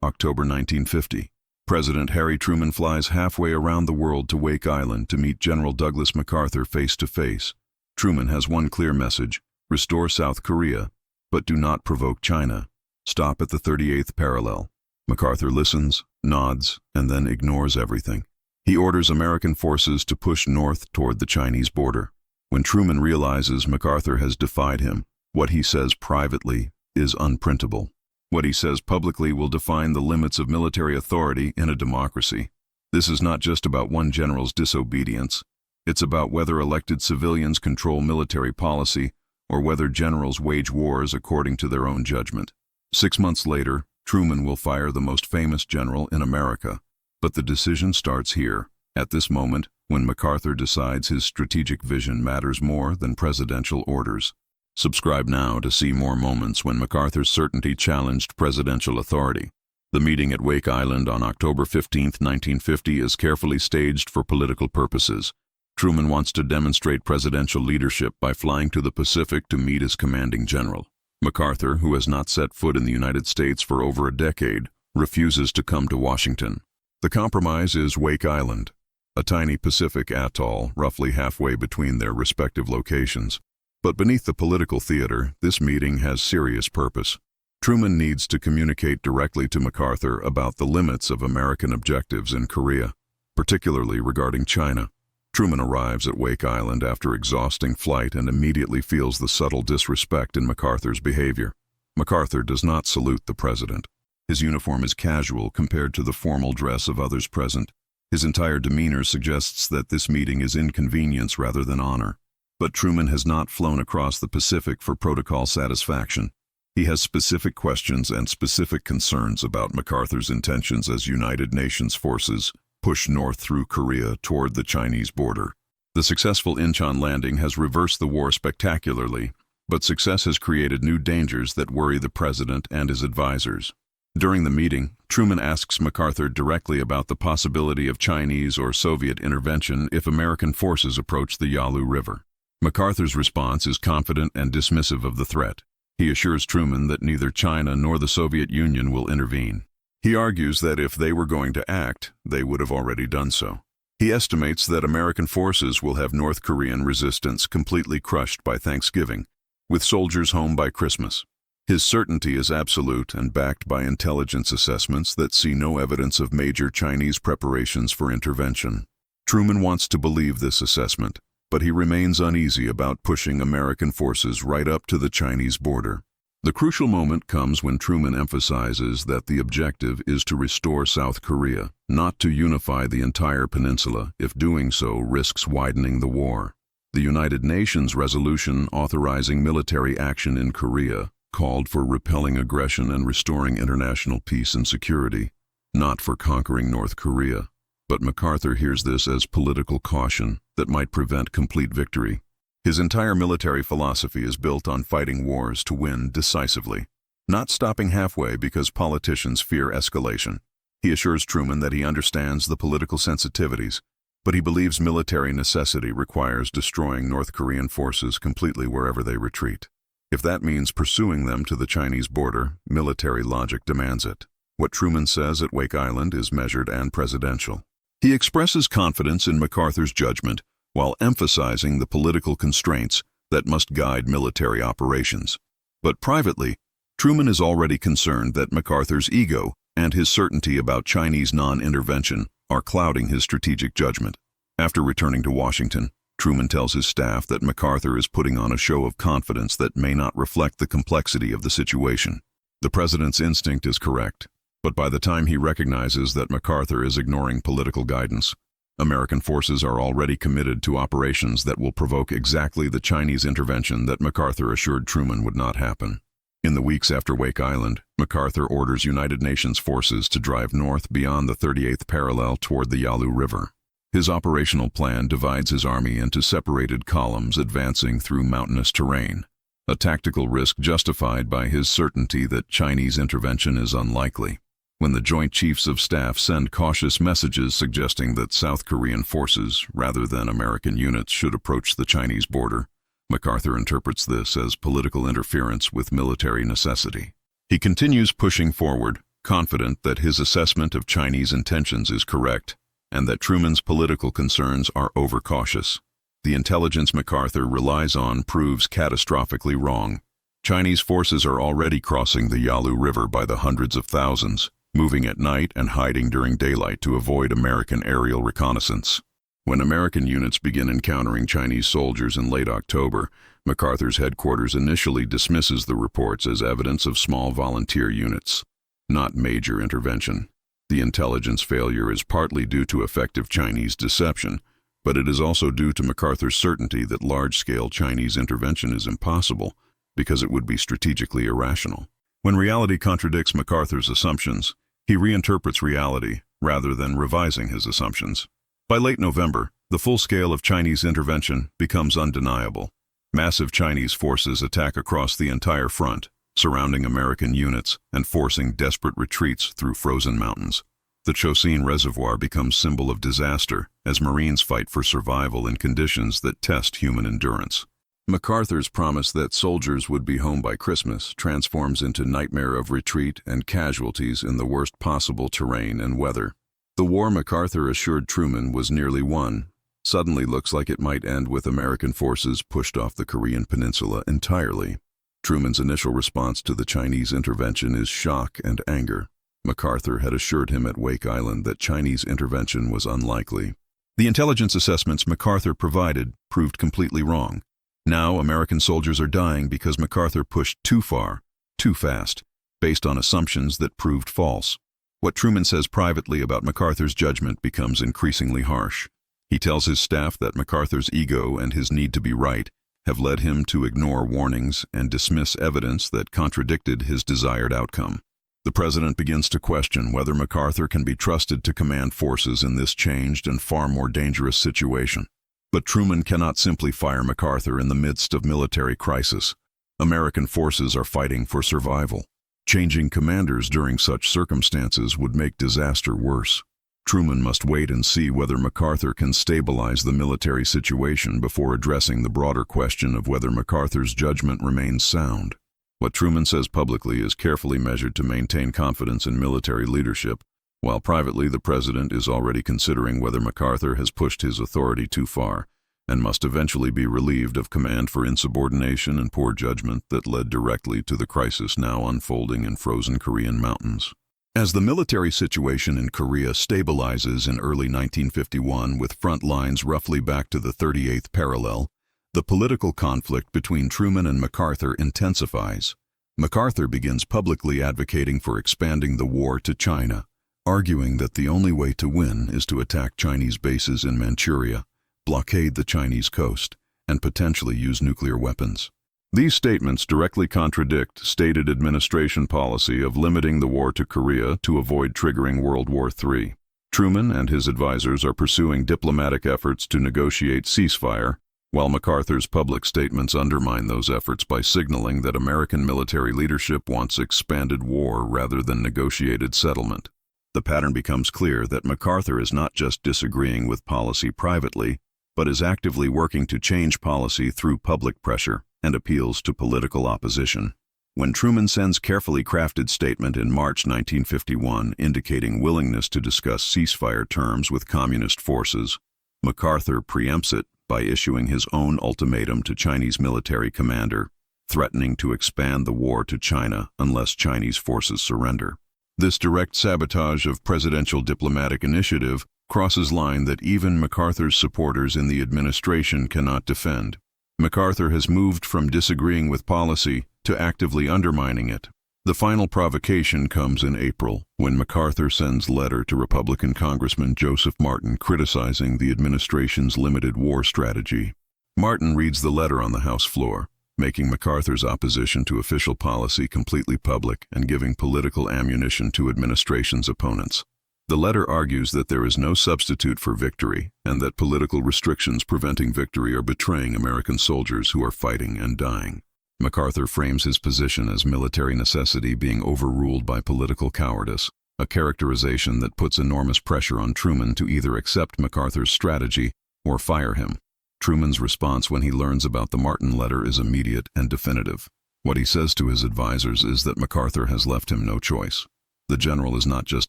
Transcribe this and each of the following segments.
October 1950. President Harry Truman flies halfway around the world to Wake Island to meet General Douglas MacArthur face to face. Truman has one clear message: restore South Korea, but do not provoke China. Stop at the 38th parallel. MacArthur listens, nods, and then ignores everything. He orders American forces to push north toward the Chinese border. When Truman realizes MacArthur has defied him, what he says privately is unprintable. What he says publicly will define the limits of military authority in a democracy. This is not just about one general's disobedience. It's about whether elected civilians control military policy or whether generals wage wars according to their own judgment. 6 months later, Truman will fire the most famous general in America. But the decision starts here, at this moment, when MacArthur decides his strategic vision matters more than presidential orders. Subscribe now to see more moments when MacArthur's certainty challenged presidential authority. The meeting at Wake Island on October 15, 1950 is carefully staged for political purposes. Truman wants to demonstrate presidential leadership by flying to the Pacific to meet his commanding general. MacArthur, who has not set foot in the United States for over a decade, refuses to come to Washington. The compromise is Wake Island, a tiny Pacific atoll roughly halfway between their respective locations. But beneath the political theater, this meeting has serious purpose. Truman needs to communicate directly to MacArthur about the limits of American objectives in Korea, particularly regarding China. Truman arrives at Wake Island after exhausting flight and immediately feels the subtle disrespect in MacArthur's behavior. MacArthur does not salute the president. His uniform is casual compared to the formal dress of others present. His entire demeanor suggests that this meeting is inconvenience rather than honor. But Truman has not flown across the Pacific for protocol satisfaction. He has specific questions and specific concerns about MacArthur's intentions as United Nations forces push north through Korea toward the Chinese border. The successful Incheon landing has reversed the war spectacularly, but success has created new dangers that worry the president and his advisors. During the meeting, Truman asks MacArthur directly about the possibility of Chinese or Soviet intervention if American forces approach the Yalu River. MacArthur's response is confident and dismissive of the threat. He assures Truman that neither China nor the Soviet Union will intervene. He argues that if they were going to act, they would have already done so. He estimates that American forces will have North Korean resistance completely crushed by Thanksgiving, with soldiers home by Christmas. His certainty is absolute and backed by intelligence assessments that see no evidence of major Chinese preparations for intervention. Truman wants to believe this assessment, but he remains uneasy about pushing American forces right up to the Chinese border. The crucial moment comes when Truman emphasizes that the objective is to restore South Korea, not to unify the entire peninsula, if doing so risks widening the war. The United Nations resolution authorizing military action in Korea called for repelling aggression and restoring international peace and security, not for conquering North Korea. But MacArthur hears this as political caution that might prevent complete victory. His entire military philosophy is built on fighting wars to win decisively, not stopping halfway because politicians fear escalation. He assures Truman that he understands the political sensitivities, but he believes military necessity requires destroying North Korean forces completely wherever they retreat. If that means pursuing them to the Chinese border, military logic demands it. What Truman says at Wake Island is measured and presidential. He expresses confidence in MacArthur's judgment while emphasizing the political constraints that must guide military operations. But privately, Truman is already concerned that MacArthur's ego and his certainty about Chinese non-intervention are clouding his strategic judgment. After returning to Washington, Truman tells his staff that MacArthur is putting on a show of confidence that may not reflect the complexity of the situation. The president's instinct is correct, but by the time he recognizes that MacArthur is ignoring political guidance, American forces are already committed to operations that will provoke exactly the Chinese intervention that MacArthur assured Truman would not happen. In the weeks after Wake Island, MacArthur orders United Nations forces to drive north beyond the 38th parallel toward the Yalu River. His operational plan divides his army into separated columns advancing through mountainous terrain, a tactical risk justified by his certainty that Chinese intervention is unlikely. When the Joint Chiefs of Staff send cautious messages suggesting that South Korean forces, rather than American units, should approach the Chinese border, MacArthur interprets this as political interference with military necessity. He continues pushing forward, confident that his assessment of Chinese intentions is correct and that Truman's political concerns are overcautious. The intelligence MacArthur relies on proves catastrophically wrong. Chinese forces are already crossing the Yalu River by the hundreds of thousands, moving at night and hiding during daylight to avoid American aerial reconnaissance. When American units begin encountering Chinese soldiers in late October, MacArthur's headquarters initially dismisses the reports as evidence of small volunteer units, not major intervention. The intelligence failure is partly due to effective Chinese deception, but it is also due to MacArthur's certainty that large-scale Chinese intervention is impossible because it would be strategically irrational. When reality contradicts MacArthur's assumptions, he reinterprets reality rather than revising his assumptions. By late November, the full scale of Chinese intervention becomes undeniable. Massive Chinese forces attack across the entire front, surrounding American units and forcing desperate retreats through frozen mountains. The Chosin Reservoir becomes symbol of disaster as Marines fight for survival in conditions that test human endurance. MacArthur's promise that soldiers would be home by Christmas transforms into nightmare of retreat and casualties in the worst possible terrain and weather. The war MacArthur assured Truman was nearly won suddenly looks like it might end with American forces pushed off the Korean peninsula entirely. Truman's initial response to the Chinese intervention is shock and anger. MacArthur had assured him at Wake Island that Chinese intervention was unlikely. The intelligence assessments MacArthur provided proved completely wrong. Now American soldiers are dying because MacArthur pushed too far, too fast, based on assumptions that proved false. What Truman says privately about MacArthur's judgment becomes increasingly harsh. He tells his staff that MacArthur's ego and his need to be right have led him to ignore warnings and dismiss evidence that contradicted his desired outcome. The president begins to question whether MacArthur can be trusted to command forces in this changed and far more dangerous situation. But Truman cannot simply fire MacArthur in the midst of military crisis. American forces are fighting for survival. Changing commanders during such circumstances would make disaster worse. Truman must wait and see whether MacArthur can stabilize the military situation before addressing the broader question of whether MacArthur's judgment remains sound. What Truman says publicly is carefully measured to maintain confidence in military leadership, while privately the president is already considering whether MacArthur has pushed his authority too far and must eventually be relieved of command for insubordination and poor judgment that led directly to the crisis now unfolding in frozen Korean mountains. As the military situation in Korea stabilizes in early 1951 with front lines roughly back to the 38th parallel, the political conflict between Truman and MacArthur intensifies. MacArthur begins publicly advocating for expanding the war to China, arguing that the only way to win is to attack Chinese bases in Manchuria, blockade the Chinese coast, and potentially use nuclear weapons. These statements directly contradict stated administration policy of limiting the war to Korea to avoid triggering World War III. Truman and his advisors are pursuing diplomatic efforts to negotiate ceasefire, while MacArthur's public statements undermine those efforts by signaling that American military leadership wants expanded war rather than negotiated settlement. The pattern becomes clear that MacArthur is not just disagreeing with policy privately, but is actively working to change policy through public pressure and appeals to political opposition. When Truman sends carefully crafted statement in March 1951 indicating willingness to discuss ceasefire terms with communist forces, MacArthur preempts it by issuing his own ultimatum to Chinese military commander, threatening to expand the war to China unless Chinese forces surrender. This direct sabotage of presidential diplomatic initiative crosses line that even MacArthur's supporters in the administration cannot defend. MacArthur has moved from disagreeing with policy to actively undermining it. The final provocation comes in April, when MacArthur sends letter to Republican Congressman Joseph Martin criticizing the administration's limited war strategy. Martin reads the letter on the House floor, making MacArthur's opposition to official policy completely public and giving political ammunition to administration's opponents. The letter argues that there is no substitute for victory and that political restrictions preventing victory are betraying American soldiers who are fighting and dying. MacArthur frames his position as military necessity being overruled by political cowardice, a characterization that puts enormous pressure on Truman to either accept MacArthur's strategy or fire him. Truman's response when he learns about the Martin letter is immediate and definitive. What he says to his advisors is that MacArthur has left him no choice. The general is not just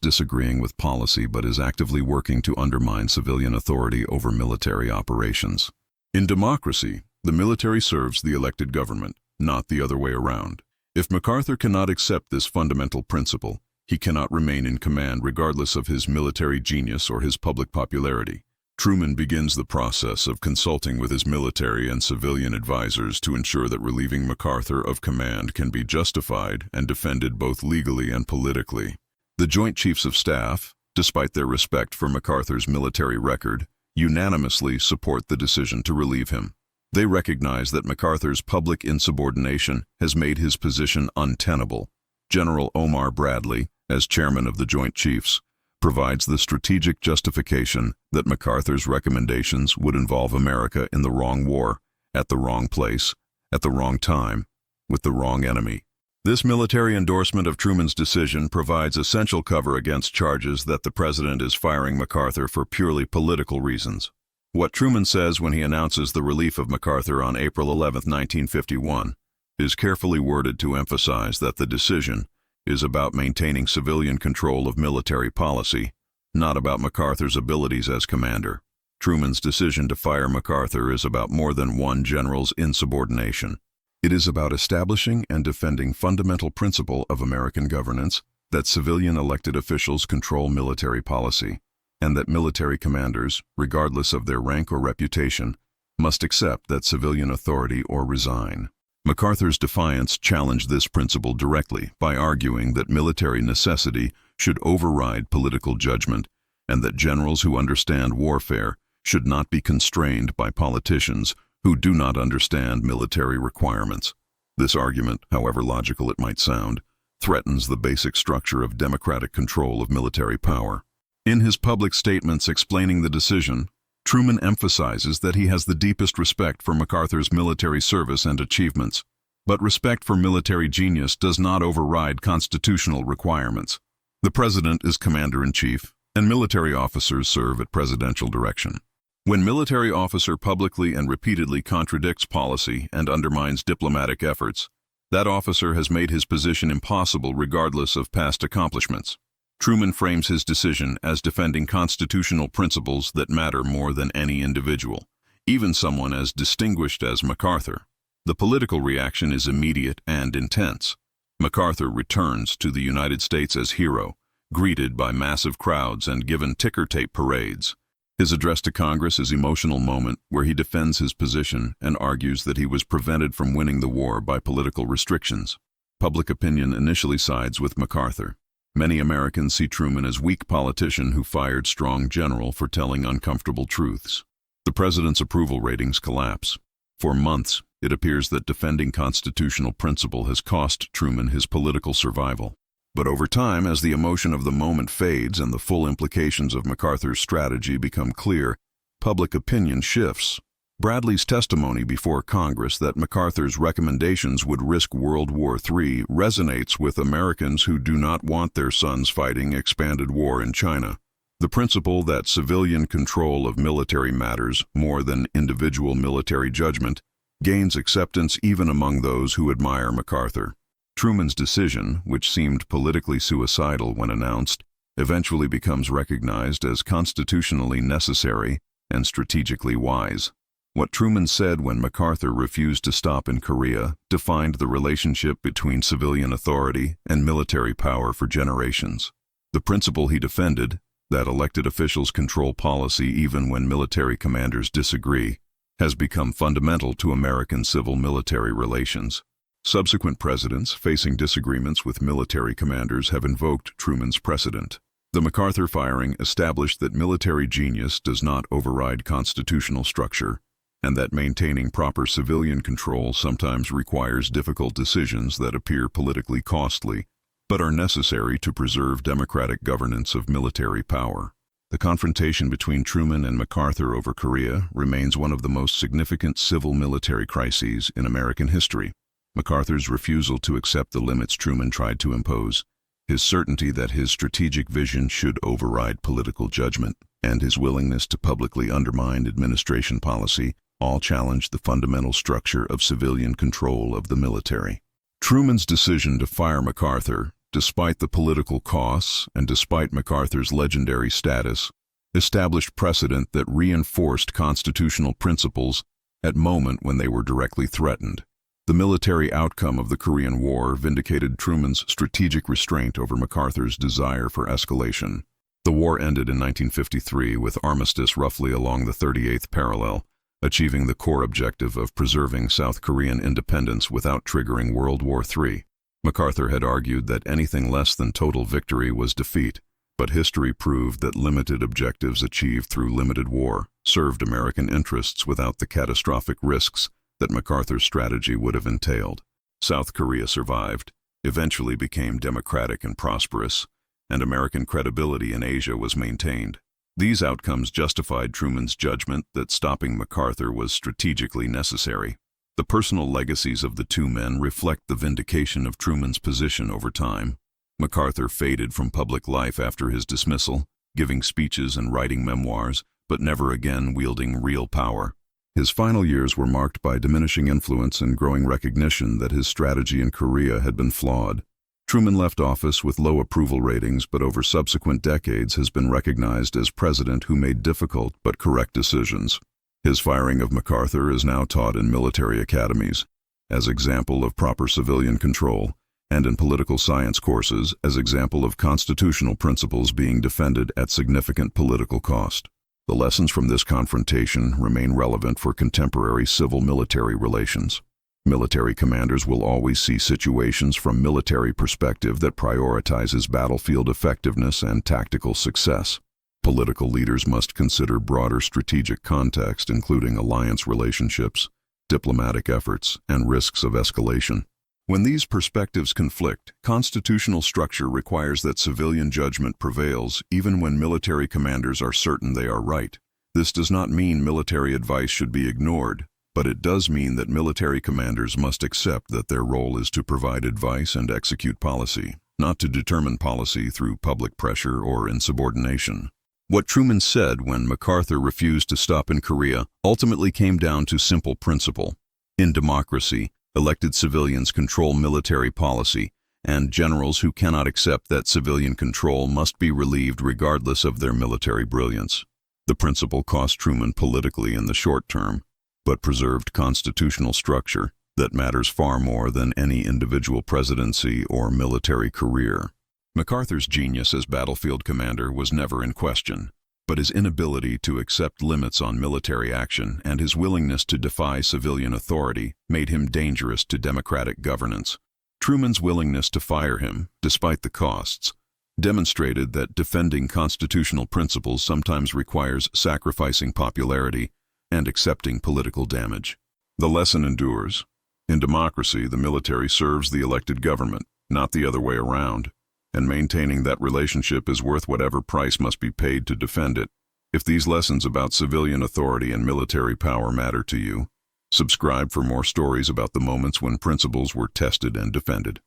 disagreeing with policy but is actively working to undermine civilian authority over military operations. In democracy, the military serves the elected government, not the other way around. If MacArthur cannot accept this fundamental principle, he cannot remain in command regardless of his military genius or his public popularity. Truman begins the process of consulting with his military and civilian advisors to ensure that relieving MacArthur of command can be justified and defended both legally and politically. The Joint Chiefs of Staff, despite their respect for MacArthur's military record, unanimously support the decision to relieve him. They recognize that MacArthur's public insubordination has made his position untenable. General Omar Bradley, as chairman of the Joint Chiefs, provides the strategic justification that MacArthur's recommendations would involve America in the wrong war, at the wrong place, at the wrong time, with the wrong enemy. This military endorsement of Truman's decision provides essential cover against charges that the president is firing MacArthur for purely political reasons. What Truman says when he announces the relief of MacArthur on April 11, 1951, is carefully worded to emphasize that the decision is about maintaining civilian control of military policy, not about MacArthur's abilities as commander. Truman's decision to fire MacArthur is about more than one general's insubordination. It is about establishing and defending fundamental principle of American governance, that civilian elected officials control military policy, and that military commanders, regardless of their rank or reputation, must accept that civilian authority or resign. MacArthur's defiance challenged this principle directly by arguing that military necessity should override political judgment and that generals who understand warfare should not be constrained by politicians who do not understand military requirements. This argument, however logical it might sound, threatens the basic structure of democratic control of military power. In his public statements explaining the decision, Truman emphasizes that he has the deepest respect for MacArthur's military service and achievements, but respect for military genius does not override constitutional requirements. The president is commander-in-chief, and military officers serve at presidential direction. When military officer publicly and repeatedly contradicts policy and undermines diplomatic efforts, that officer has made his position impossible regardless of past accomplishments. Truman frames his decision as defending constitutional principles that matter more than any individual, even someone as distinguished as MacArthur. The political reaction is immediate and intense. MacArthur returns to the United States as hero, greeted by massive crowds and given ticker tape parades. His address to Congress is an emotional moment where he defends his position and argues that he was prevented from winning the war by political restrictions. Public opinion initially sides with MacArthur. Many Americans see Truman as weak politician who fired strong general for telling uncomfortable truths. The president's approval ratings collapse. For months, it appears that defending constitutional principle has cost Truman his political survival. But over time, as the emotion of the moment fades and the full implications of MacArthur's strategy become clear, public opinion shifts. Bradley's testimony before Congress that MacArthur's recommendations would risk World War III resonates with Americans who do not want their sons fighting expanded war in China. The principle that civilian control of military matters more than individual military judgment gains acceptance even among those who admire MacArthur. Truman's decision, which seemed politically suicidal when announced, eventually becomes recognized as constitutionally necessary and strategically wise. What Truman said when MacArthur refused to stop in Korea defined the relationship between civilian authority and military power for generations. The principle he defended, that elected officials control policy even when military commanders disagree, has become fundamental to American civil-military relations. Subsequent presidents facing disagreements with military commanders have invoked Truman's precedent. The MacArthur firing established that military genius does not override constitutional structure, and that maintaining proper civilian control sometimes requires difficult decisions that appear politically costly, but are necessary to preserve democratic governance of military power. The confrontation between Truman and MacArthur over Korea remains one of the most significant civil-military crises in American history. MacArthur's refusal to accept the limits Truman tried to impose, his certainty that his strategic vision should override political judgment, and his willingness to publicly undermine administration policy all challenged the fundamental structure of civilian control of the military. Truman's decision to fire MacArthur, despite the political costs and despite MacArthur's legendary status, established precedent that reinforced constitutional principles at moment when they were directly threatened. The military outcome of the Korean War vindicated Truman's strategic restraint over MacArthur's desire for escalation. The war ended in 1953 with armistice roughly along the 38th parallel, achieving the core objective of preserving South Korean independence without triggering World War III. MacArthur had argued that anything less than total victory was defeat, but history proved that limited objectives achieved through limited war served American interests without the catastrophic risks that MacArthur's strategy would have entailed. South Korea survived, eventually became democratic and prosperous, and American credibility in Asia was maintained. These outcomes justified Truman's judgment that stopping MacArthur was strategically necessary. The personal legacies of the two men reflect the vindication of Truman's position over time. MacArthur faded from public life after his dismissal, giving speeches and writing memoirs, but never again wielding real power. His final years were marked by diminishing influence and growing recognition that his strategy in Korea had been flawed. Truman left office with low approval ratings, but over subsequent decades has been recognized as president who made difficult but correct decisions. His firing of MacArthur is now taught in military academies as example of proper civilian control, and in political science courses as example of constitutional principles being defended at significant political cost. The lessons from this confrontation remain relevant for contemporary civil-military relations. Military commanders will always see situations from military perspective that prioritizes battlefield effectiveness and tactical success. Political leaders must consider broader strategic context, including alliance relationships, diplomatic efforts, and risks of escalation. When these perspectives conflict, constitutional structure requires that civilian judgment prevails even when military commanders are certain they are right. This does not mean military advice should be ignored, but it does mean that military commanders must accept that their role is to provide advice and execute policy, not to determine policy through public pressure or insubordination. What Truman said when MacArthur refused to stop in Korea ultimately came down to simple principle. In democracy, elected civilians control military policy, and generals who cannot accept that civilian control must be relieved regardless of their military brilliance. The principle cost Truman politically in the short term, but preserved constitutional structure that matters far more than any individual presidency or military career. MacArthur's genius as battlefield commander was never in question, but his inability to accept limits on military action and his willingness to defy civilian authority made him dangerous to democratic governance. Truman's willingness to fire him, despite the costs, demonstrated that defending constitutional principles sometimes requires sacrificing popularity and accepting political damage. The lesson endures. In democracy, the military serves the elected government, not the other way around, and maintaining that relationship is worth whatever price must be paid to defend it. If these lessons about civilian authority and military power matter to you, subscribe for more stories about the moments when principles were tested and defended.